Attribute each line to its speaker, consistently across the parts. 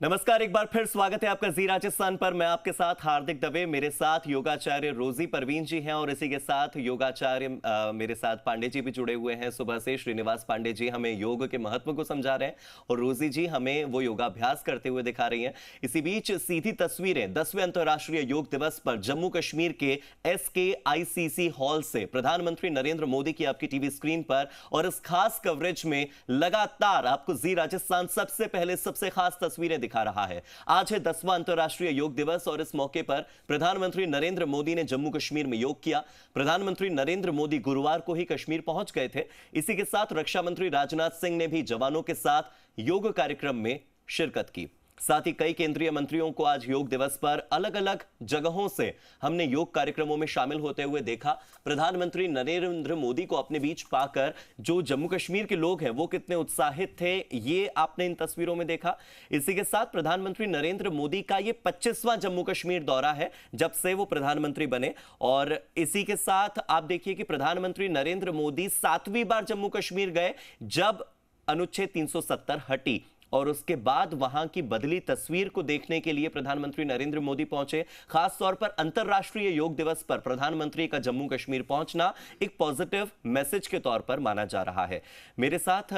Speaker 1: नमस्कार, एक बार फिर स्वागत है आपका जी राजस्थान पर। मैं आपके साथ हार्दिक दवे, मेरे साथ योगाचार्य रोजी परवीन जी हैं और इसी के साथ योगाचार्य मेरे साथ पांडे जी भी जुड़े हुए हैं। सुबह से श्रीनिवास पांडे जी हमें योग के महत्व को समझा रहे हैं और रोजी जी हमें वो योगाभ्यास करते हुए दिखा रही हैं। इसी बीच सीधी तस्वीरें 10वें अंतर्राष्ट्रीय योग दिवस पर जम्मू कश्मीर के SKICC हॉल से प्रधानमंत्री नरेंद्र मोदी की आपकी टीवी स्क्रीन पर, और इस खास कवरेज में लगातार आपको जी राजस्थान सबसे पहले सबसे खास तस्वीरें दिखा रहा है। आज है 10वां अंतर्राष्ट्रीय योग दिवस और इस मौके पर प्रधानमंत्री नरेंद्र मोदी ने जम्मू कश्मीर में योग किया। प्रधानमंत्री नरेंद्र मोदी गुरुवार को ही कश्मीर पहुंच गए थे। इसी के साथ रक्षा मंत्री राजनाथ सिंह ने भी जवानों के साथ योग कार्यक्रम में शिरकत की। साथ ही कई केंद्रीय मंत्रियों को आज योग दिवस पर अलग अलग जगहों से हमने योग कार्यक्रमों में शामिल होते हुए देखा। प्रधानमंत्री नरेंद्र मोदी को अपने बीच पाकर जो जम्मू कश्मीर के लोग हैं वो कितने उत्साहित थे, ये आपने इन तस्वीरों में देखा। इसी के साथ प्रधानमंत्री नरेंद्र मोदी का ये 25वां जम्मू कश्मीर दौरा है जब से वो प्रधानमंत्री बने, और इसी के साथ आप देखिए कि प्रधानमंत्री नरेंद्र मोदी 7वीं बार जम्मू कश्मीर गए जब अनुच्छेद 370 हटी, और उसके बाद वहां की बदली तस्वीर को देखने के लिए प्रधानमंत्री नरेंद्र मोदी पहुंचे। खास तौर पर अंतर्राष्ट्रीय योग दिवस पर प्रधानमंत्री का जम्मू कश्मीर पहुंचना एक पॉजिटिव मैसेज के तौर पर माना जा रहा है। मेरे साथ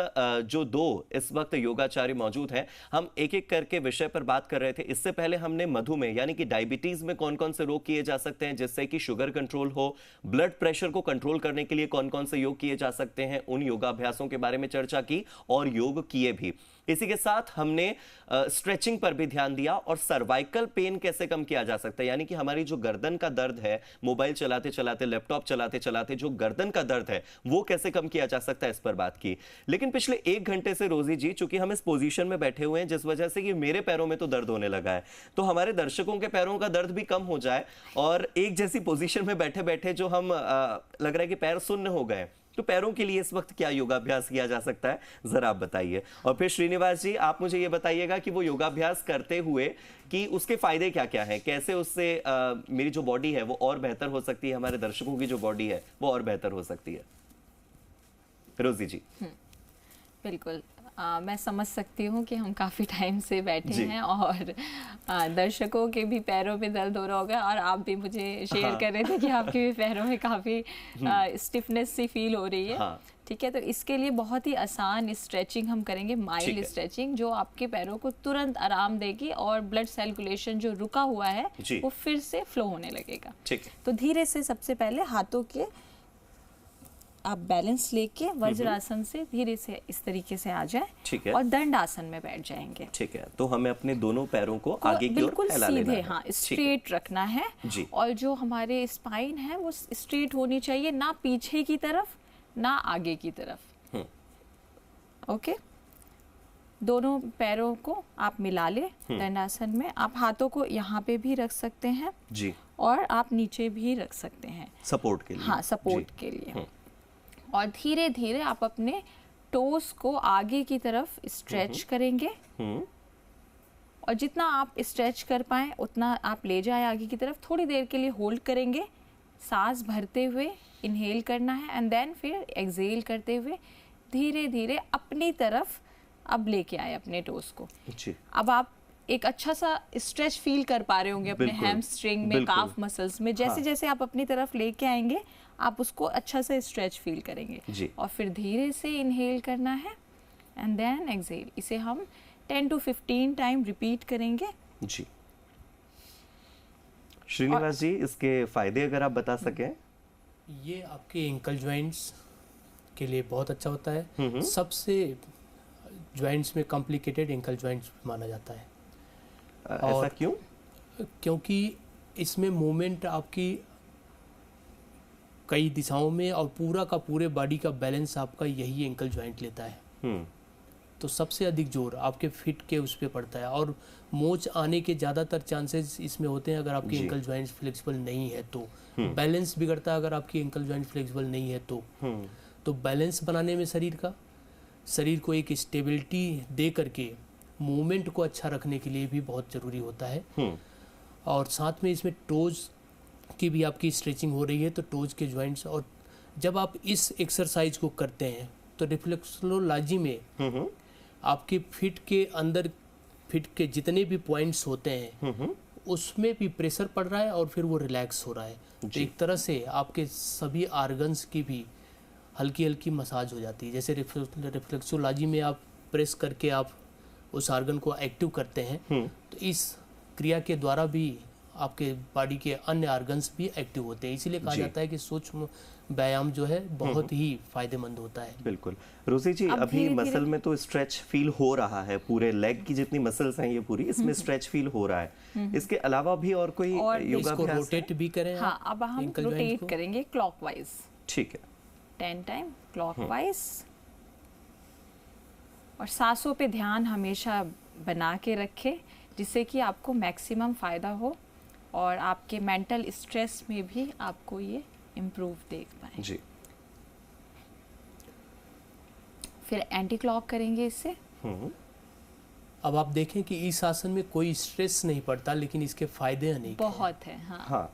Speaker 1: जो दो इस वक्त योगाचार्य मौजूद हैं, हम एक एक करके विषय पर बात कर रहे थे। इससे पहले हमने मधुमेह यानी कि डायबिटीज में कौन कौन से रोग किए जा सकते हैं जिससे कि शुगर कंट्रोल हो, ब्लड प्रेशर को कंट्रोल करने के लिए कौन कौन से योग किए जा सकते हैं, उन योगाभ्यासों के बारे में चर्चा की और योग किए भी। इसी के साथ हमने स्ट्रेचिंग पर भी ध्यान दिया और सर्वाइकल पेन कैसे कम किया जा सकता है, यानी कि हमारी जो गर्दन का दर्द है, मोबाइल चलाते चलाते, लैपटॉप चलाते चलाते जो गर्दन का दर्द है वो कैसे कम किया जा सकता है, इस पर बात की। लेकिन पिछले 1 घंटे से रोजी जी, चूंकि हम इस पोजीशन में बैठे हुए हैं जिस वजह से कि मेरे पैरों में तो दर्द होने लगा है, तो हमारे दर्शकों के पैरों का दर्द भी कम हो जाए और एक जैसी पोजीशन में बैठे बैठे जो हम लग रहा है कि पैर सुन्न हो गए, तो पैरों के लिए इस वक्त क्या योगाभ्यास किया जा सकता है, जरा आप बताइए। और फिर श्रीनिवास जी, आप मुझे ये बताइएगा कि वो योगाभ्यास करते हुए कि उसके फायदे क्या क्या हैं, कैसे उससे मेरी जो बॉडी है वो और बेहतर हो सकती है, हमारे दर्शकों की जो बॉडी है वो और बेहतर हो सकती है। रोजी जी।
Speaker 2: बिल्कुल, मैं समझ सकती हूँ कि हम काफ़ी टाइम से बैठे हैं और दर्शकों के भी पैरों में दर्द हो रहा होगा, और आप भी मुझे शेयर कर रहे थे कि आपके भी पैरों में काफ़ी स्टिफनेस सी फील हो रही है। ठीक है, तो इसके लिए बहुत ही आसान स्ट्रेचिंग हम करेंगे, माइल्ड स्ट्रेचिंग, जो आपके पैरों को तुरंत आराम देगी और ब्लड सर्कुलेशन जो रुका हुआ है वो फिर से फ्लो होने लगेगा। तो धीरे से सबसे पहले हाथों के आप बैलेंस लेके वज्रासन से धीरे से इस तरीके से आ जाए और दंड आसन में बैठ जाएंगे।
Speaker 1: ठीक है, तो हमें अपने दोनों पैरों को आगे की ओर फैला लेना है।
Speaker 2: हाँ, स्ट्रेट रखना है और जो हमारे स्पाइन है वो स्ट्रेट होनी चाहिए, ना पीछे की तरफ ना आगे की तरफ। ओके, दोनों पैरों को आप मिला ले दंडासन में। आप हाथों को यहाँ पे भी रख सकते हैं जी, और आप नीचे भी रख सकते हैं
Speaker 1: सपोर्ट के लिए।
Speaker 2: हाँ, सपोर्ट के लिए। और धीरे धीरे आप अपने टोस को आगे की तरफ स्ट्रेच करेंगे और जितना आप स्ट्रेच कर पाए उतना आप ले जाए आगे की तरफ। थोड़ी देर के लिए होल्ड करेंगे, सांस भरते हुए इनहेल करना है एंड देन फिर एक्सहेल करते हुए धीरे धीरे अपनी तरफ अब लेके आए अपने टोस को। अब आप एक अच्छा सा स्ट्रेच फील कर पा रहे होंगे अपने हैमस्ट्रिंग में, काफ मसल्स में। जैसे जैसे आप अपनी तरफ लेके आएंगे आप उसको अच्छा से स्ट्रेच फील करेंगे और फिर धीरे से इनहेल करना है एंड देन एक्सहेल। इसे हम 10 to 15 टाइम रिपीट करेंगे जी।
Speaker 1: श्रीनिवास जी, इसके फायदे अगर आप बता सकें।
Speaker 3: ये आपके एंकल जॉइंट्स के लिए बहुत अच्छा होता है। सबसे जॉइंट्स में कॉम्प्लिकेटेड एंकल जॉइंट्स माना जाता है।
Speaker 1: ऐसा क्यों?
Speaker 3: क्योंकि इसमें मूवमेंट आपकी कई दिशाओं में और पूरा का पूरे बॉडी का बैलेंस आपका यही एंकल जॉइंट लेता है। तो सबसे अधिक जोर आपके फिट के उस पे पड़ता है और मोच आने के ज़्यादातर चांसेस इसमें होते हैं अगर आपकी एंकल जॉइंट्स फ्लेक्सिबल नहीं है तो। बैलेंस बिगड़ता है अगर आपकी एंकल जॉइंट फ्लेक्सिबल नहीं है तो बैलेंस बनाने में शरीर को एक स्टेबिलिटी दे करके मूवमेंट को अच्छा रखने के लिए भी बहुत ज़रूरी होता है। और साथ में इसमें टोज की भी आपकी स्ट्रेचिंग हो रही है, तो टोज के जॉइंट्स। और जब आप इस एक्सरसाइज को करते हैं तो रिफ्लेक्सोलॉजी में आपके फिट के अंदर फिट के जितने भी पॉइंट्स होते हैं उसमें भी प्रेशर पड़ रहा है और फिर वो रिलैक्स हो रहा है। तो एक तरह से आपके सभी आर्गन्स की भी हल्की हल्की मसाज हो जाती है। जैसे रिफ्लेक्सोलॉजी में आप प्रेस करके आप उस आर्गन को एक्टिव करते हैं, तो इस क्रिया के द्वारा भी आपके बॉडी के अन्य आर्गन्स भी एक्टिव होते हैं। इसीलिए कहा जाता है कि सूक्ष्म व्यायाम जो है बहुत ही फायदेमंद होता है।
Speaker 1: बिल्कुल। रोजी जी, अभी मसल में तो स्ट्रेच फील हो रहा है, पूरे लेग की जितनी मसल्स हैं ये पूरी, इसमें स्ट्रेच फील हो रहा है। इसके अलावा भी और कोई योगाभ्यास?
Speaker 3: रोटेट भी करें।
Speaker 2: हाँ, अब हम रोटेट करेंगे क्लॉकवाइज।
Speaker 1: ठीक है,
Speaker 2: 10 टाइम क्लॉकवाइज। और सांसों पे ध्यान हमेशा बना के रखें, जिससे कि आपको मैक्सिमम फायदा हो और आपके मेंटल स्ट्रेस में भी आपको ये इम्प्रूव देख पाए
Speaker 1: जी।
Speaker 2: फिर एंटी क्लॉक करेंगे इससे।
Speaker 3: अब आप देखें कि इस आसन में कोई स्ट्रेस नहीं पड़ता, लेकिन इसके फायदे अनेक
Speaker 2: बहुत है। हाँ,
Speaker 1: हाँ।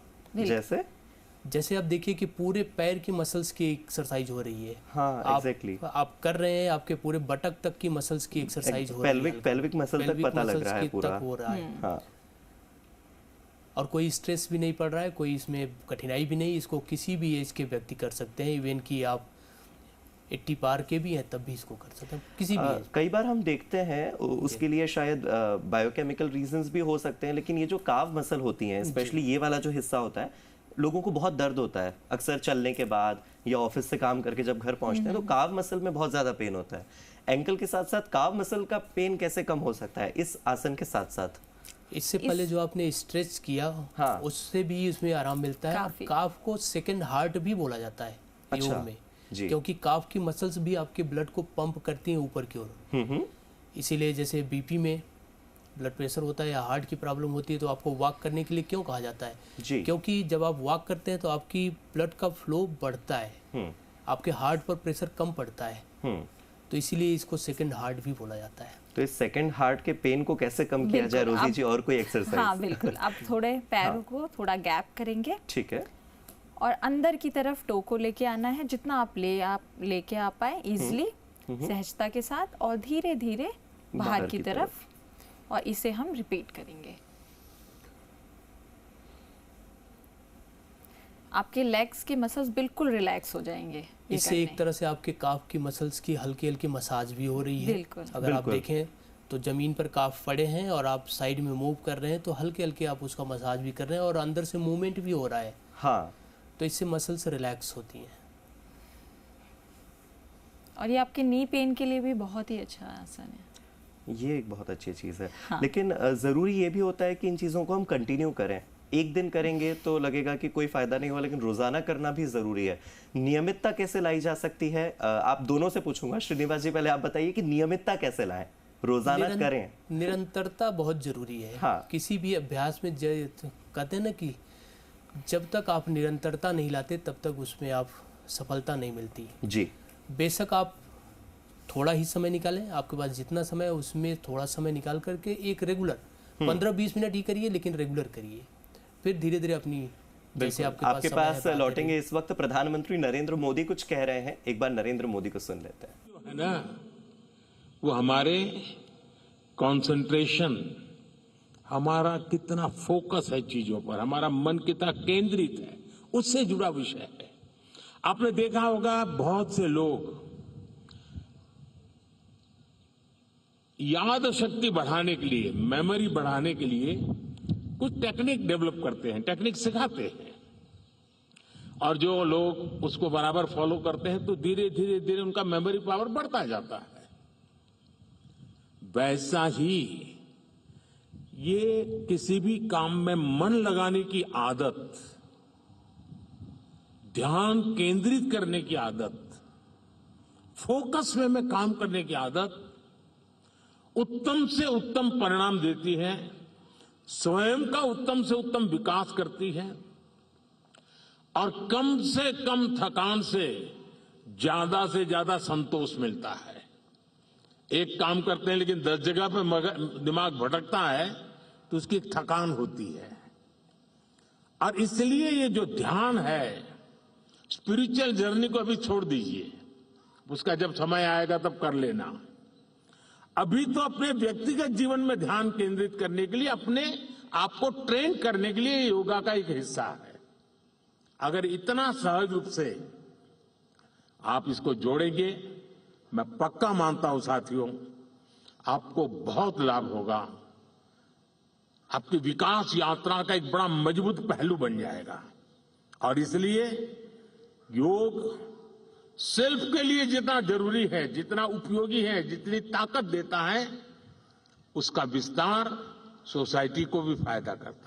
Speaker 1: जैसे
Speaker 3: आप देखिए कि पूरे पैर की मसल्स की एक्सरसाइज हो रही है।
Speaker 1: हाँ, एग्जैक्टली।
Speaker 3: आप कर रहे हैं, आपके पूरे बटक तक की मसल्स की एक्सरसाइज हो रही है।
Speaker 1: पेल्विक मसल तक पता लग रहा है पूरा।
Speaker 3: हो रहा है।
Speaker 1: हाँ।
Speaker 3: और कोई स्ट्रेस भी नहीं पड़ रहा है, कोई इसमें कठिनाई भी नहीं। इसको किसी भी एज के व्यक्ति कर सकते हैं, इवन कि आप 80 पार के भी हैं तब भी इसको कर सकते हैं, किसी भी एज।
Speaker 1: कई बार हम देखते हैं उसके लिए शायद बायोकेमिकल रीजंस भी हो सकते हैं, लेकिन ये जो काव मसल होती हैं, स्पेशली ये वाला जो हिस्सा होता है, लोगों को बहुत दर्द होता है अक्सर चलने के बाद या ऑफिस से काम करके जब घर पहुंचते हैं, तो काव मसल में बहुत ज्यादा पेन होता है। एंकल के साथ साथ काव मसल का पेन कैसे कम हो सकता है इस आसन के साथ साथ?
Speaker 3: इससे पहले जो आपने स्ट्रेच किया,
Speaker 1: हाँ,
Speaker 3: उससे भी इसमें आराम मिलता है। काफ को सेकंड हार्ट भी बोला जाता है योग में, क्योंकि काफ की मसल्स भी आपके ब्लड को पंप करती हैं ऊपर की ओर। इसीलिए जैसे बीपी में ब्लड प्रेशर होता है या हार्ट की प्रॉब्लम होती है, तो आपको वॉक करने के लिए क्यों कहा जाता है? क्योंकि जब आप वॉक करते हैं तो आपकी ब्लड का फ्लो बढ़ता है, आपके हार्ट पर प्रेशर कम पड़ता है, तो इसीलिए इसको सेकंड हार्ट भी बोला जाता है।
Speaker 1: तो इस सेकंड हार्ट के पेन को कैसे कम किया जाए रोजी जी, और कोई एक्सरसाइज?
Speaker 2: हाँ बिल्कुल, अब थोड़े पैरों को थोड़ा गैप करेंगे।
Speaker 1: ठीक है।
Speaker 2: और अंदर की तरफ टो को लेके आना है, जितना आप लेके आ पाए इजीली, सहजता के साथ, और धीरे धीरे बाहर की तरफ। और इसे हम रिपीट करेंगे। आपके लेग्स के मसल्स बिल्कुल रिलैक्स हो जाएंगे।
Speaker 3: इससे एक तरह से आपके काफ की मसल्स की हल्की हल्की मसाज भी हो रही है। अगर आप देखें तो जमीन पर काफ पड़े हैं और आप साइड में मूव कर रहे हैं, तो हल्के हल्के आप उसका मसाज भी कर रहे हैं और अंदर से मूवमेंट भी हो रहा है।
Speaker 1: हाँ,
Speaker 3: तो इससे मसल्स रिलैक्स होती हैं।
Speaker 2: और ये आपके नी पेन के लिए भी बहुत ही अच्छा आसन है।
Speaker 1: ये एक बहुत अच्छी चीज़ है।
Speaker 2: हाँ।
Speaker 1: लेकिन ज़रूरी ये भी होता है कि इन चीज़ों को हम कंटिन्यू करें। एक दिन करेंगे तो लगेगा कि कोई फायदा नहीं हुआ, लेकिन रोजाना करना भी जरूरी है। नियमितता कैसे लाई जा सकती है? आप दोनों से पूछूंगा। श्रीनिवास जी, पहले आप बताइए कि नियमितता कैसे लाएं, रोजाना करें?
Speaker 3: निरंतरता बहुत जरूरी है।
Speaker 1: हाँ।
Speaker 3: किसी भी अभ्यास में कहते हैं ना कि जब तक आप निरंतरता नहीं लाते तब तक उसमें आप सफलता नहीं मिलती
Speaker 1: जी।
Speaker 3: बेशक आप थोड़ा ही समय निकालें, आपके पास जितना समय है उसमें थोड़ा समय निकाल करके एक रेगुलर 15-20 मिनट ही करिए, लेकिन रेगुलर करिए। फिर धीरे धीरे अपनी जैसे
Speaker 1: आपके पास लौटेंगे। इस वक्त प्रधानमंत्री नरेंद्र मोदी कुछ कह रहे हैं, एक बार नरेंद्र मोदी को सुन लेते हैं।
Speaker 4: है ना, वो हमारे कंसंट्रेशन, हमारा कितना फोकस है चीजों पर, हमारा मन कितना केंद्रित है, उससे जुड़ा विषय है। आपने देखा होगा बहुत से लोग याद शक्ति बढ़ाने के लिए, मेमोरी बढ़ाने के लिए कुछ टेक्निक डेवलप करते हैं, टेक्निक सिखाते हैं, और जो लोग उसको बराबर फॉलो करते हैं तो धीरे धीरे धीरे उनका मेमोरी पावर बढ़ता जाता है। वैसा ही ये किसी भी काम में मन लगाने की आदत, ध्यान केंद्रित करने की आदत, फोकस में काम करने की आदत उत्तम से उत्तम परिणाम देती है, स्वयं का उत्तम से उत्तम विकास करती है, और कम से कम थकान से ज्यादा संतोष मिलता है। एक काम करते हैं लेकिन 10 जगह पे दिमाग भटकता है तो उसकी थकान होती है। और इसलिए ये जो ध्यान है, स्पिरिचुअल जर्नी को अभी छोड़ दीजिए, उसका जब समय आएगा तब कर लेना। अभी तो अपने व्यक्तिगत जीवन में ध्यान केंद्रित करने के लिए, अपने आप को ट्रेन करने के लिए योगा का एक हिस्सा है। अगर इतना सहज रूप से आप इसको जोड़ेंगे, मैं पक्का मानता हूं साथियों, आपको बहुत लाभ होगा। आपकी विकास यात्रा का एक बड़ा मजबूत पहलू बन जाएगा। और इसलिए योग सेल्फ के लिए जितना जरूरी है, जितना उपयोगी है, जितनी ताकत देता है, उसका विस्तार सोसाइटी को भी फायदा करता है।